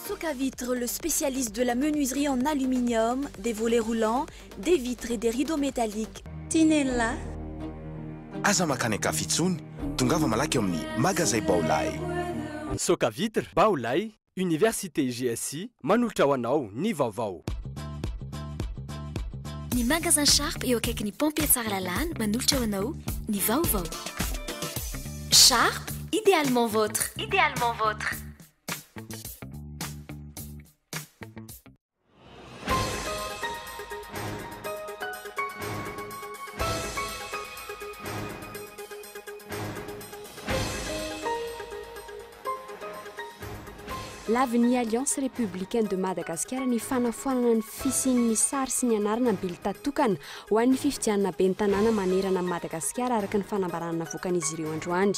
Socavitre, le spécialiste de la menuiserie en aluminium, des volets roulants, des vitres et des rideaux métalliques. Tinella. Aza makany Kafitsony, tongava malaky amin'ny magasin Baolay. Socavitre, Baolay, Université GSI, manolotra ho anao ny vaovao. Ny magasin Sharp eo akaiky ny pompier tsara lalàna manolotra ho anao ny vaovao. Sharp, idéalement vôtre. Idéalement vôtre. L'avenue Alliance républicaine de Madagascar ny fanafoanana ny fisian'ny sary sy ny anarana bilita tokana ho an'ny fifidianana be ny tanàna manerana ny Madagasikara araka ny fanambarana vokan'izy ireo androany.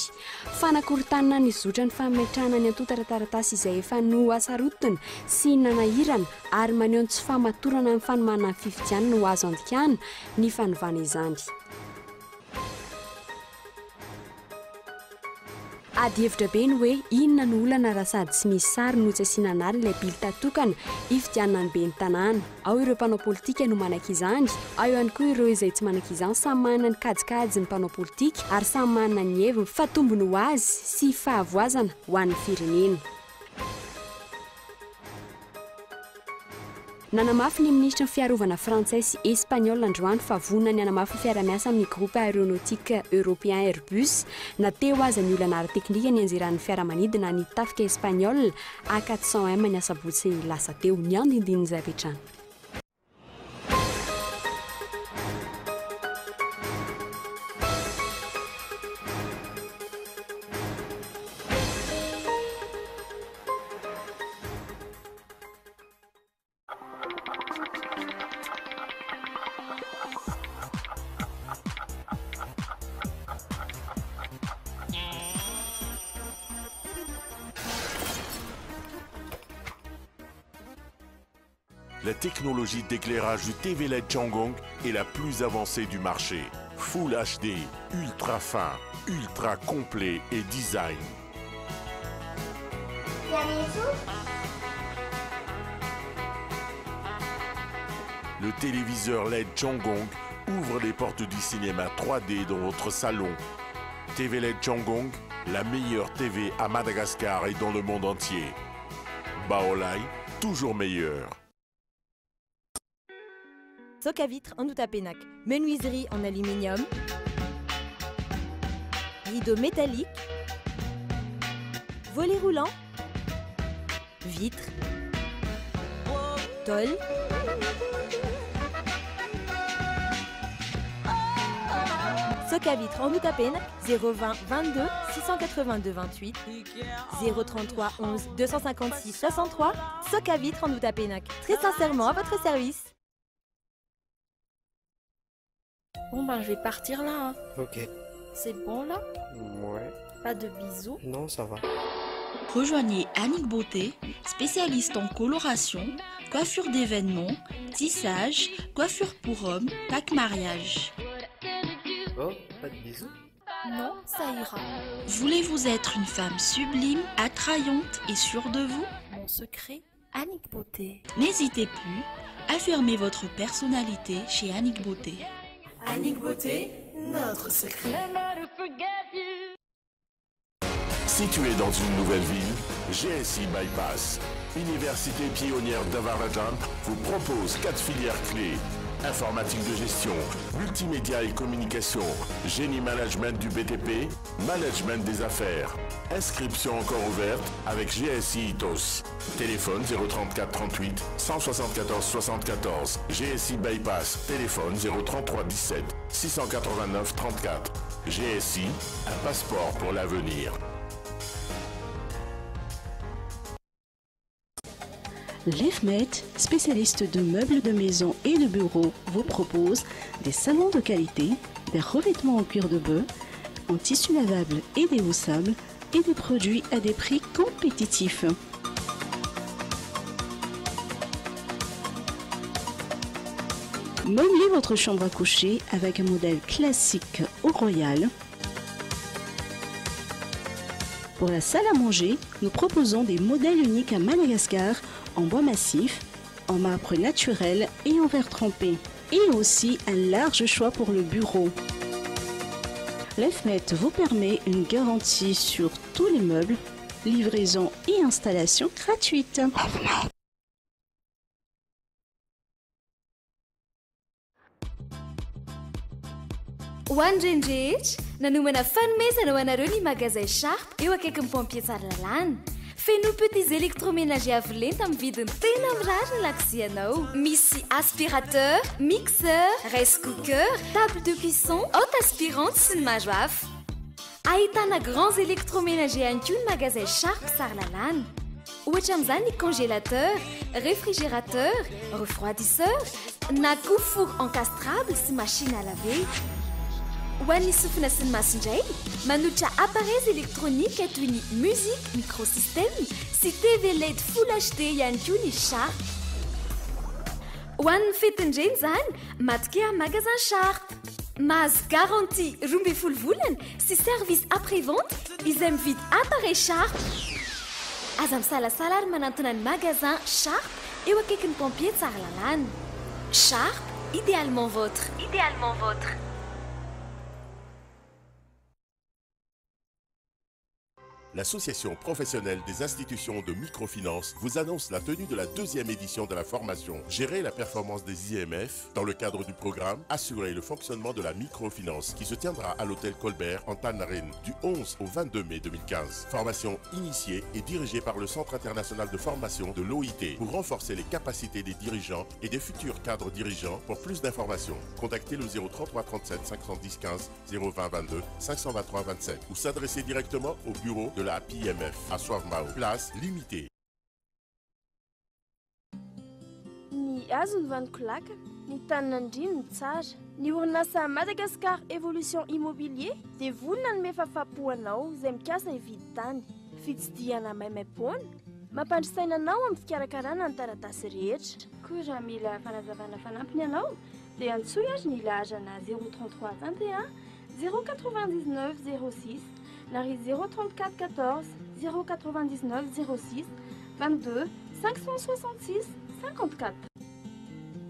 Fanakorontanana ny zotra ny fametrahana ny antotarataratasy izay efa no asarotiny sy nanahirana ary maneho ny tsy famatorana amin'ny fanomanana ny fifidianana ho azo andikana ny fanovana izany. Ady hevitra be ny hoe inona no olana raha sady tsy misy sary no tsy asiana anarana ilay bilita tokana hifidianana ny be ny tanàna. Ao ireo mpanao politika no manaiky izany, ao ihany koa ireo izay tsy manaiky izany samy manana ny kajikajy ny mpanao politika ary samy manana ny heviny fa tombony ho azy sy fahavoazana ho an'ny firenena. Nanamafy ny ministra ny fiarovana frantsay sy espaniola androany fa vonona ny anamafy ny fiara-miasa amin'ny groupe aéronautique européen Airbus na teo aza ny olana ara-teknika ny anjeran'ny fiaramanidina ny tafika espaniola A400M ny asabotsy lasa teo ny andindin'izay apetrany. La technologie d'éclairage du TV LED Changong est la plus avancée du marché. Full HD, ultra fin, ultra complet et design. Le téléviseur LED Changong ouvre les portes du cinéma 3D dans votre salon. TV LED Changong, la meilleure TV à Madagascar et dans le monde entier. Baolay, toujours meilleur. Socavitre en Outapenac, menuiserie en aluminium, rideaux métalliques, volets roulants, vitres, tôle, Socavitre en Outapenac, 020 22 682 28, 033 11 256 63, Socavitre en Outapenac, très sincèrement à votre service. Bon ben je vais partir là. Hein. Ok. C'est bon là? Ouais. Pas de bisous? Non, ça va. Rejoignez Annick Beauté, spécialiste en coloration, coiffure d'événements, tissage, coiffure pour hommes, pack mariage. Oh, pas de bisous? Non, ça ira. Voulez-vous être une femme sublime, attrayante et sûre de vous? Mon secret, Annick Beauté. N'hésitez plus, affirmez votre personnalité chez Annick Beauté. Annick Beauté, notre secret. Situé dans une nouvelle ville, GSI Bypass, Université pionnière d'Avarajan, vous propose 4 filières clés. Informatique de gestion, multimédia et communication, génie management du BTP, management des affaires. Inscription encore ouverte avec GSI Itos. Téléphone 034 38 174 74. GSI Bypass. Téléphone 033 17 689 34. GSI, un passeport pour l'avenir. L'Hermet, spécialiste de meubles de maison et de bureaux, vous propose des salons de qualité, des revêtements en cuir de bœuf, en tissu lavable et déhaussable et des produits à des prix compétitifs. Meublez votre chambre à coucher avec un modèle classique au royal. Pour la salle à manger, nous proposons des modèles uniques à Madagascar en bois massif, en marbre naturel et en verre trempé. Et aussi un large choix pour le bureau. L'EFMET vous permet une garantie sur tous les meubles, livraison et installation gratuite. Ho andrendrehitra nanomana fanomezana ho anareo ny magasin Sharp eo akaikin'ny pompier tsara lalàna. Feno petits électroménagers avo lenta amin'ny vidiny tena mirary ny laksianao. Misy aspirateur, mixeur, rice cooker, table de cuisson, haute aspirante sy ny maro hafa. Ahitana grands électroménagers ihany koa ny magasin Sharp tsara lalàna. Ohatra amin'izany ny congélateur, réfrigérateur, refroidisseur, na koa four encastrable sy machine à laver. Ho an'ny sofina sy ny maso indray, manolotra appareils électroniques toy ny musique, microsystème sy TV LED Full HD ihany koa ny Sharp. Ho an'ny fetindreny izany, madika magasin Sharp. Mahazo garantie 12 volana sy service après-vente izay mividy appareil Sharp. Aza misalasala ary manantona ny magasin Sharp eo akaikin'ny pompier tsara lalàna. Sharp, idéalement vôtre. Idéalement vôtre. L'Association professionnelle des institutions de microfinance vous annonce la tenue de la 2e édition de la formation Gérer la performance des IMF dans le cadre du programme Assurer le fonctionnement de la microfinance qui se tiendra à l'hôtel Colbert en Tanarine du 11 au 22 mai 2015. Formation initiée et dirigée par le Centre international de formation de l'OIT pour renforcer les capacités des dirigeants et des futurs cadres dirigeants. Pour plus d'informations, contactez le 033 37 510 15 020 22 523 27 ou s'adresser directement au bureau de la PMF à Soavmao, place limitée. Ny azo ny vanikolaka, ny taninandrino ny tsara. Ny orinasa Madagascar Évolution Immobilier dia vonona ny mefafapoanao izay mikasa hividy tany. Fitsidiana maimaimpoana, mampandrisaina anao amin'ny fikarakarana ny taratasy rehetra. Koa raha mila fanazavana fanampiny ianao, dia antsoy azy ny laharana 033 21 099 06 Nari 034 14 099 06 22 566 54.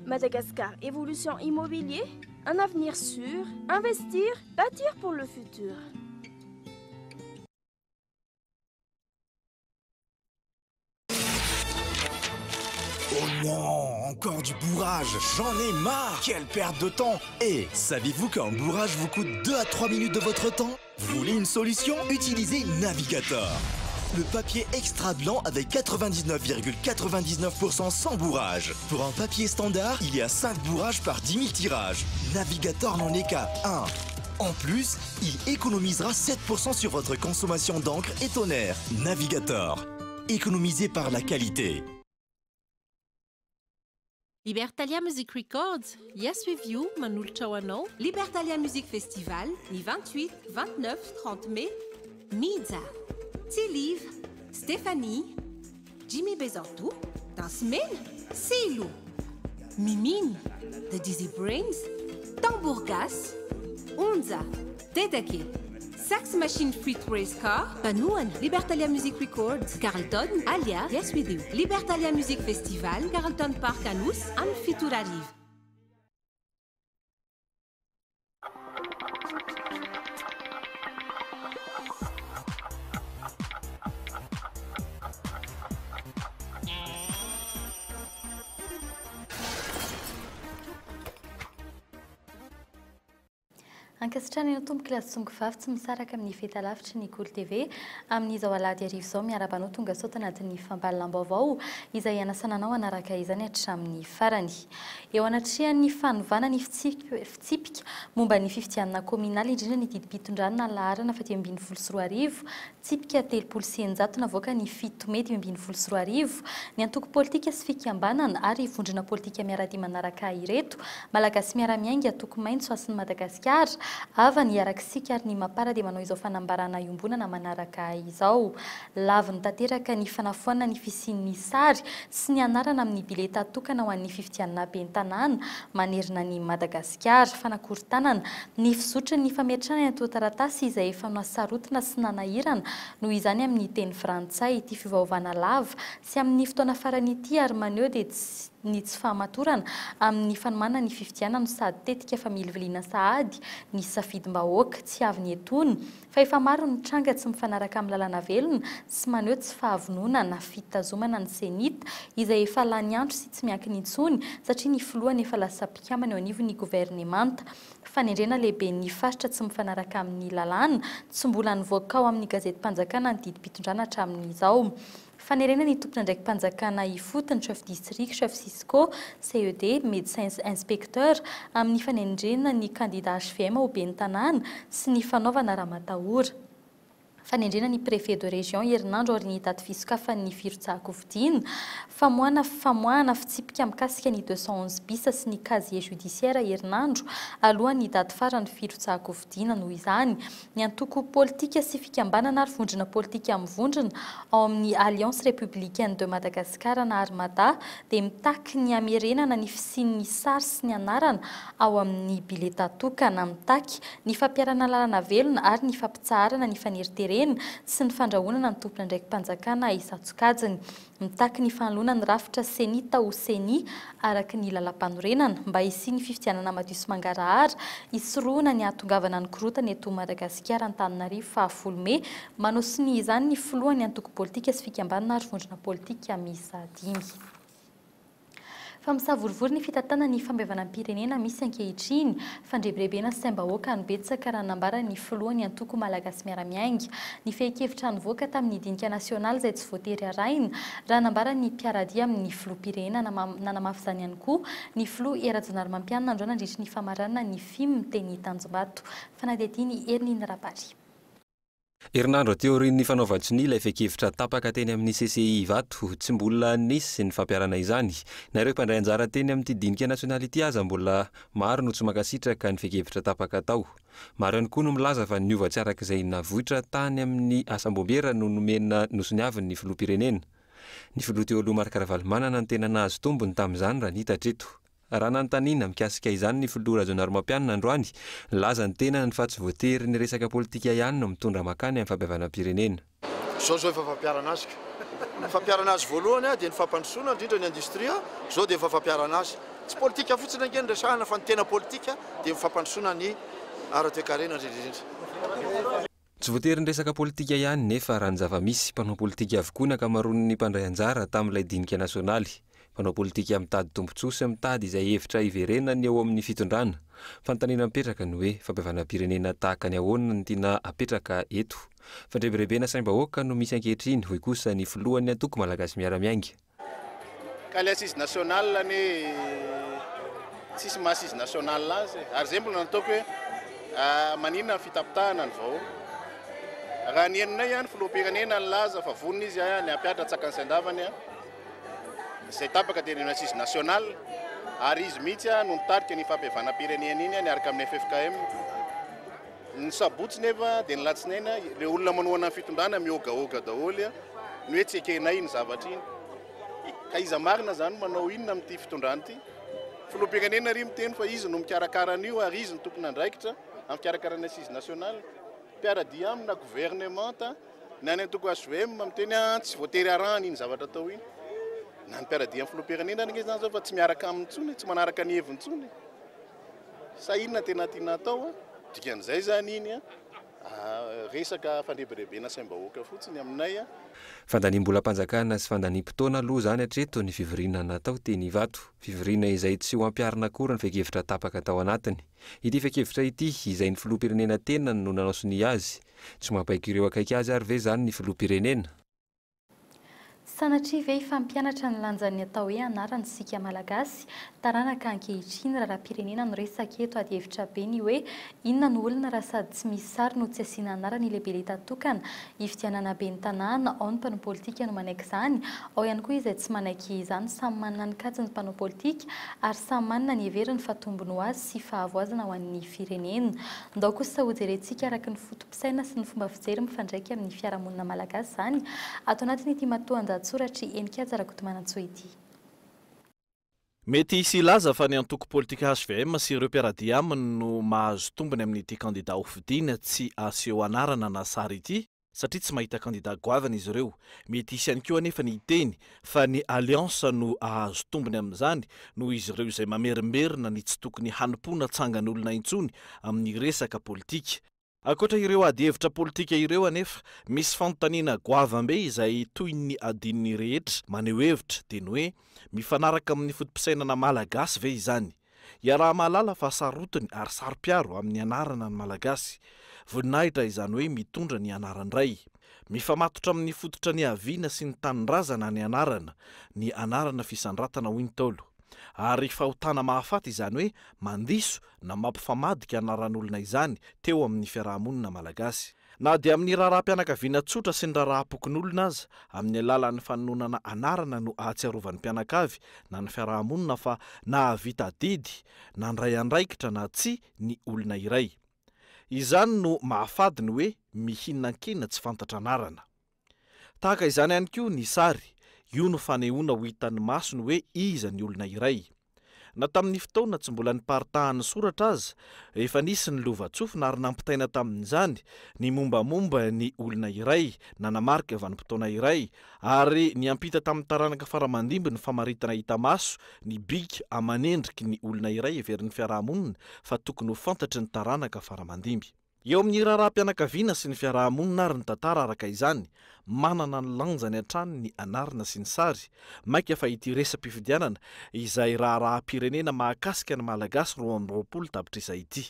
Madagascar Évolution Immobilier, un avenir sûr, investir, bâtir pour le futur. Oh non, encore du bourrage, j'en ai marre. Quelle perte de temps. Et saviez-vous qu'un bourrage vous coûte 2 à 3 minutes de votre temps? Vous voulez une solution? Utilisez Navigator. Le papier extra blanc avec 99,99% sans bourrage. Pour un papier standard, il y a 5 bourrages par 10 000 tirages. Navigator n'en est qu'à 1. En plus, il économisera 7% sur votre consommation d'encre et tonnerre. Navigator. Économisé par la qualité. Libertalia Music Records, Yes With You, manolotra ho anao. Libertalia Music Festival, ny 28, 29, 30 mai. Midza, Tsiliv, Stéphanie, Jimmy Bezortou, dans semaine, Silo, Mimine, The Dizzy Brains, Tambourgas, Unza, Dedeke, Sax Machine Free Race Car, Panouan, Libertalia Music Records, Carlton, Alia, Yes With You, Libertalia Music Festival, Carlton Park Anous, Amfiturariv. Ankasitrany eny tomboky la tsongo-vavy tsy misaraka amin'ny fahitalavitra ny Cool TV amin'izao alahady arivo izao miarabanao tonga sao tanatin'ny fambalinam-baovao izay anasana anao anaraka izany hatramin'ny farany. Eo anatrihan'ny fanovana ny fitsipika momba ny fifidianana kominaly indrindra ny didimpitondrana laharana fa 2024 tsipika 300 navoaka ny 7 May 2024 ny antoko politika sy fikambanana ary vondrona politika miarady manaraka ireto malagasy miara-miainga atoko maintso asin'ny Madagasikara ava ny arakisika ary ny mampara dia manao izao fanambarana iombonana manaraka izao. Laviny tanteraka ny fanafoana ny fisian'ny sary sy ny anarana amin'ny bileta tokana ho an'ny fifidianana ben'ny tanàna manerina ny Madagasikara, fanakorontanana ny fizotry ny fametrahana ny taratasy izay efa noasarotina sy nanahirana noho izany amin'ny teny frantsay ity fiovaovana lava sy amin'ny fotoana farany ity ary maneho dia ny tsy fahamatorana amin'ny fanomana ny fifidianana no sady tetika fa miliviliana sahady ny safidim-bahoaka tsy avy ny etony fa efa maro ny tranga tsy mifanaraka amin'ny lalana velona sy maneho tsy fahavonona na fitazomana ny senita izay efa lany andro sy tsy miankiny intsony satria ny filohany efa lasa mpikamana eo anivon'ny governemanta. Fanendrena lehibe ny faritra tsy mifanaraka amin'ny lalàna tsy mbola nivoaka ao amin'ny gazety-mpanjakana ny didim-pitondrana hatramin'izao. Fanerena ny tompona ndraiky mpanjakana ifotony chef district, chef Cisco, CED, médecin inspecteur amin'ny fanendrena ny candidat HVM ho ben'ny tanàna sy ny fanaovana raha matahora. Fanendrena ny préfet de région herinandro ary ny daty fisokafan'ny firotsahan-kofidiana famoahana fitsipika mikasika ny 211 bisa sy ny casier judiciaire herinandro alohan'ny daty farany firotsahan-kofidiana noho izany ny antoko politika sy fikambanana ary vondrona politika mivondrona ao amin'ny Alliance républicaine de Madagascar na Armada dia mitaky ny amerenana ny fisian'ny sary sy ny anarana ao amin'ny bileta tokana mitaky ny fampiarana lalana velona ary ny fampitsarana ny faneriterena sy ny fandrahonana ny tompona ndraiky mpanjakana isatsokajiny mitaky ny fanoloana ny rafitra senita ho seni araky ny lalam-panorenana mba hisiany fifidianana madio sy mangarahara hisoroana ny ahatongavana ny korotana eto Madagasikara Antananarivo fahafolo Mey manao siny izany ny filohan'ny antoko politika sy fikambanana ary vondrona politika miisa 5. Fa misavorivory ny fitatana ny fambevanam-pirenena misy ankehitriny fandrebirebena sy saim-bahoaka ny betsaka raha nambara ny filohan'ny antoko malagasy miara-miainga ny fehi-kevitra nivoaka tamin'ny dinika nasionaly izay tsy voatery araina raha nambara ny mpiaradia amin'ny filoha-pirenena nanamafy izany ihany koa ny filoha Erajonary Mampianina androana nandritra ny famaranana ny film teny Tanjombato fanadihadiany Ernine Rabary. Herinandro teorin'ny fanaovantsy ny ilay fehi-kevitra tapaka teny amin'ny CCI Vato tsy mbola nisy ny fampiarana izany. Nareo mpandray anjara teny amin'ity dinika nasionaly ity aza mbola maro no tsy makasitraka ny fehi-kevitra tapaka tao. Maro ihany koa no milaza fa niova tsy arak'izay navohitra tany amin'ny asambombiera no nomena nosoniaviny ny filoha-pirenena. Ny filoha teo aloha Marc Ravalomanana no tena nahazo tombony tamin'izany raha nita treto. Raha nanontaniana mikasika izany ny filoha Erajonary Mampianina androany, laza ny tena ny fa tsy voatery ny resaka politika ihany no mitondra makany amin'ny fampiavanam-pirenena. Zao efa fampiarana azy. Ny fampiarana azy voalohany dia ny fampandrosoana indrindra ny indostria, zao dia efa fampiarana azy. Tsy politika fotsiny angeny resahana fa ny tena politika dia fampandrosoana ny ara-toe-karena indrindra. Tsy voatery ny resaka politika ihany nefa raha ny zava-misy mpanao politika avokoa ny ankamaroan'ny mpandray anjara tamin'ilay dinika nasionaly. Mpanao politika mitady tombontsoa mitady izay hevitra iverena ny eo amin'ny fitondrana. Fanontaniana mipetraka ny hoe fampiavanam-pirenena tahaka ny ahoana ny tiana apetraka eto. Fandrebirebena saim-bahoaka no misy ankehitriny hoy kosa ny filohan'ny antoko malagasy miara-miainga. Ka le assise nationale ny tsisy ma-assise nationale azy ary zay mbola nataoko hoe maninona fitapitahana ny vao. Raha ny heninay ihany filoham-pirenena ny laza fa vonona izy ny ampiatra tsakany sy-andavany izay tapaka dia ny assise nationale ary izy mihitsy no mitarika ny fampiavanam-pirenena iny niaraka amin'ny FFKM. Ny sabotsy nefa dia ny latsinaina le olona manohana ny fitondrana miogaoga daholo ny hoe tsy ekenay ny zavatra iny. Ka iza marina zany manao inona amin'ity fitondrana ity. Filoham-pirenena ry miteny fa izy no mikarakara an'io ary izy ny tompona andraikitra amin'ny fikarakarana assise nationale. Mpiaradia amina gouvernemanta ny any antoko HVM miteny tsy voatery arahany iny zavatra atao iny. Na ny mpiaradia amin'ny filoham-pirenena ny zany zao fa tsy miaraka amin'intsony, tsy manaraka ny hevin-tsony. Sa inona tena tiana atao dikan'izay zany iny resaka fandrebirebena saim-bahoaka fotsiny aminay Fandaniam-bola mpanjakana sy fandaniam-potoana aloha zany hatreto ny fivoriana natao teny Ivato. Fivoriana izay tsy ho ampiarina akory ny fehi-kevitra tapaka tao anatiny. Ity fehi-kevitra ity izay ny filoha-pirenena tena no nanao siny azy. Tsy mampaika ireo akaiky azy ary ve zany ny filoha-pirenena. sanatria ve fampianatra ny lanjan'ny atao hoe anarany sika malagasy taranaka ankehitriny raharam-pirenena no resaka eto ady hevitra be ny hoe inona ny olona raha sady tsy misy sary no tsy asiana anarany lehibe le tatokana ifidianana be ny tanàna ao ny mpanao politika no manaiky izany ao ihany koa izay tsy manaiky izany samy manana ny kajy ny mpanao politika ary samy manana ny heveriny fatombony ho azy sy fahavoazana ho an'ny firenena ndao kosa hojerentsika araka ny fotom-pisaina sy ny fomba fijery mifandraiky amin'ny fiarahamonina malagasy izany ato anatin'ity matoan-jatsoratra enika rakotomanantsoa ity. Mety hisy laza fa ny antoko politika HVM sy ireo mpiara-dia aminy no mahazo tombony amin'ity kandida hofidiana tsy aseho anarana na sary ity satria tsy mahita kandida goavana izy ireo. Mety hisy ihany koa anefa ny teny fa ny alliance no ahazo tombony amin'izany no izy ireo izay mamerimberina ny tsy tokony hanimpona tsangan'olona intsony amin'ny resaka politika. Akoatra ireo ady hevitra politika ireo anefa misy fanontaniana goavambe izay toy ny adininy rehetra maneho hevitra dia ny hoe mifanaraka amin'ny fotom-pisainana malagasy ve izany. Iaraha mahalala fa sarotiny ary sarom-piaro amin'ny anarana ny malagasy. Voninahitra izany hoe mitondra ny anarany iray. Mifamatotra amin'ny fototra ny aviana sy ny tanindrazana ny anarana fisandratana hoy ny Ntaolo. Ary fahotana mahafaty izany hoe mandiso na mampifamadika anaran'olona izany teo amin'ny fiarahamonina malagasy. Na dia amin'ny raharaham-pianakaviana tsotra sy ny raharaham-pokon'olona aza amin'ny alalan'ny fanononana anarana no ahatsiarovan'ny mpianakavy na ny fiarahamonina fa na havita didy na ndray andraikitra na tsy ny olona iray. Izany no mahafady ny hoe mihinankina tsy fantatra anarana. Tahaka izany ihany koa ny sary. Io no fanehoana ho hitan'ny maso ny hoe iza ny olona iray. Na tamin'ny fotoana tsy mbola niparitahan'ny soratra aza, efa nisy ny lovatsofina ary nampitaina tamin'izany ny mombamomba ny olona iray, nanamarika vanim-potoana iray, ary ny ampita tamin'ny taranaka faramandimby ny famaritana hita maso, ny bika amanendriky ny olona iray heverin'ny fiarahamonina fa tokony ho fantatry ny taranaka faramandimby. Eo amin'ny raharaham-pianakaviana sy ny fiarahamonina ary ny tantara araka izany, manana ny lanjany hatrany ny anarana sy ny sary, maika fa ity resam-pifidianana izay raharaham-pirenena mahakasika ny malagasy 2020 tapitr'izay ity.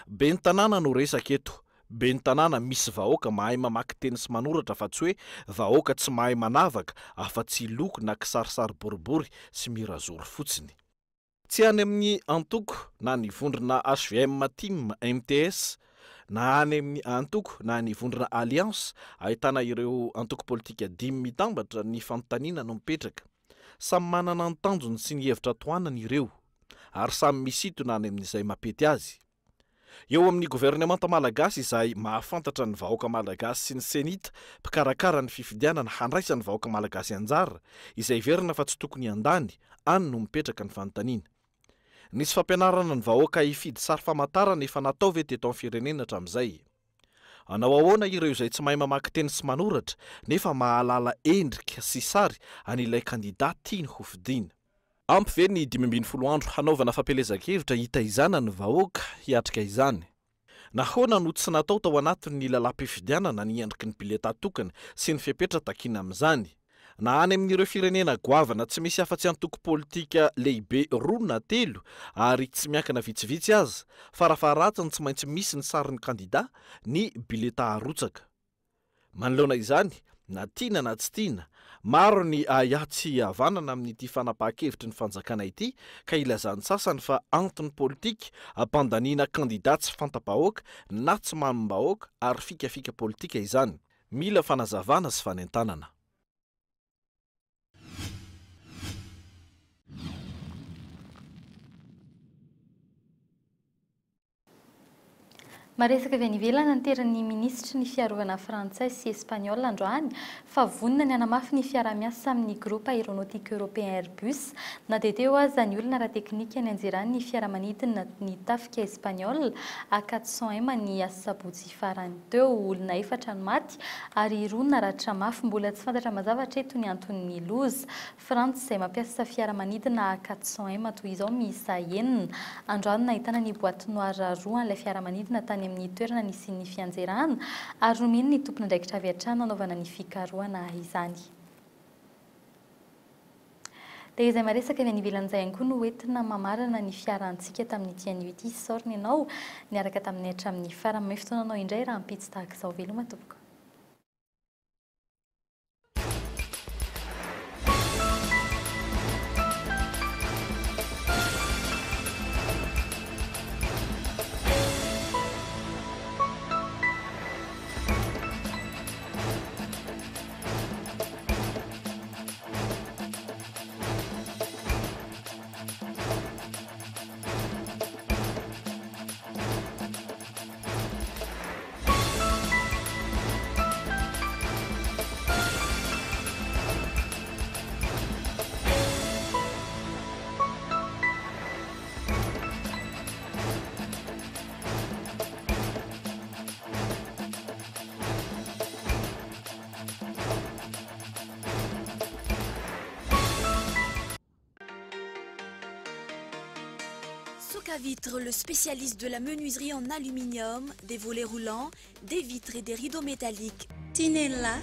Be ny tanàna no resaka eto, be ny tanàna misy vahoaka mahay mamaky teny sy manoratra fa tsy hoe vahoaka tsy mahay manavaka afa-tsy loko na kisarisary boribory sy mirazoro fotsiny. Tsy any amin'ny antoko na ny vondrona HVM Team MTS na any amin'ny antoko na ny vondrona alliance ahitana ireo antoko politika 10 mitambatra ny fanontaniana no mipetraka. Samy manana ny tanjony sy ny hevitra toanana ireo ary samy misintona any amin'izay mapety azy. Eo amin'ny gouvernemanta malagasy izay mahafantatra ny vahoaka malagasy sy ny senita mpikarakara ny fifidianana handraisa ny vahoaka malagasy anjara izay verina fa tsy tokony andany any no mipetraka ny fanontaniana. Nisy fampianarana ny vahoaka hifidy sary famantarana efa natao ve teto amin'ny firenena hatramin'izay. Anao ahoana ireo izay tsy mahay mamaky teny sy manoratra nefa mahalala endrika sy sary an'ilay kandida tiany hofidiana. Ampy ve ny 5 andro hanaovana fampelezan-kevitra hitaizana ny vahoaka hiatrika izany. Nahoana no tsy natao tao anatin'ny lalam-pifidianana ny endriky ny bileta tokana sy ny fepetra takina amin'izany. Na any amin'ireo firenena goavana tsy misy afa-tsy antoko politika lehibe 2 na 3 ary tsy miankina vitsivitsy aza, farafaharatsiny tsy maintsy misy ny sarin'ny kandida ny bileta arotsaka. Manoloana izany, na tiana na tsy tiana, maro ny ahatsy havanana amin'ity fanapahan-kevitry ny fanjakana ity ka ilazany sasany fa antony politika ampandaniana kandida tsy fanta-bahoaka na tsy manombahoaka ary fikafika politika izany. Mila fanazavana sy fanentanana. Maresaka avy any ivelany anteran'ny ministra ny fiarovana frantsay sy espaniola androany fa vonina ny hanamafy ny fiara-miasa amin'ny groupe aéronautique européen Airbus na dia teo aza ny olona ara-teknika ny anjeran'ny fiaramanidina ny tafika espaniola A400M ny asabotsy farany teo olona 4 no maty ary 2 naratra mafy mbola tsy fantatra mazava hatreto ny anton'ny loza. Frantsa izay mampiasa fiaramanidina A400M toy izao miisa 9 androany nahitana ny boîte noire 2 an'ilay fiaramanidina tany amin'ny toerana nisy ny fianjerana ary nomeny ny tompony ndraikitra avy hatrany nanaovana ny fikarohana izany. Dia izay maresaka avy any ivelan'izay ihany koa no entina mamarana ny fiarantsika tamin'ity anio ity soriny ianao niaraka taminay hatramin'ny farany may fotoananao indray raha ampitsy tahaka izao veloma tompoko. Socavitre, le spécialiste de la menuiserie en aluminium, des volets roulants, des vitres et des rideaux métalliques. Tinella.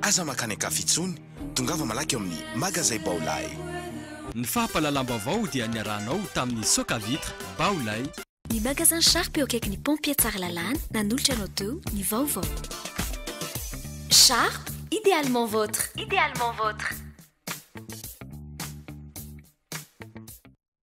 aza makany akafitsony tongava malaky eo amin'ny magazay baolay. Ny fahampalalam-baovao dia niarahanao tamin'ny Socavitre Baolay. Ny magasin Sharp eo akaiky ny pompier Tsaralalàna nanolotra anao teo ny vaovao. Sharp, idéalement vôtre. Idéalement vôtre.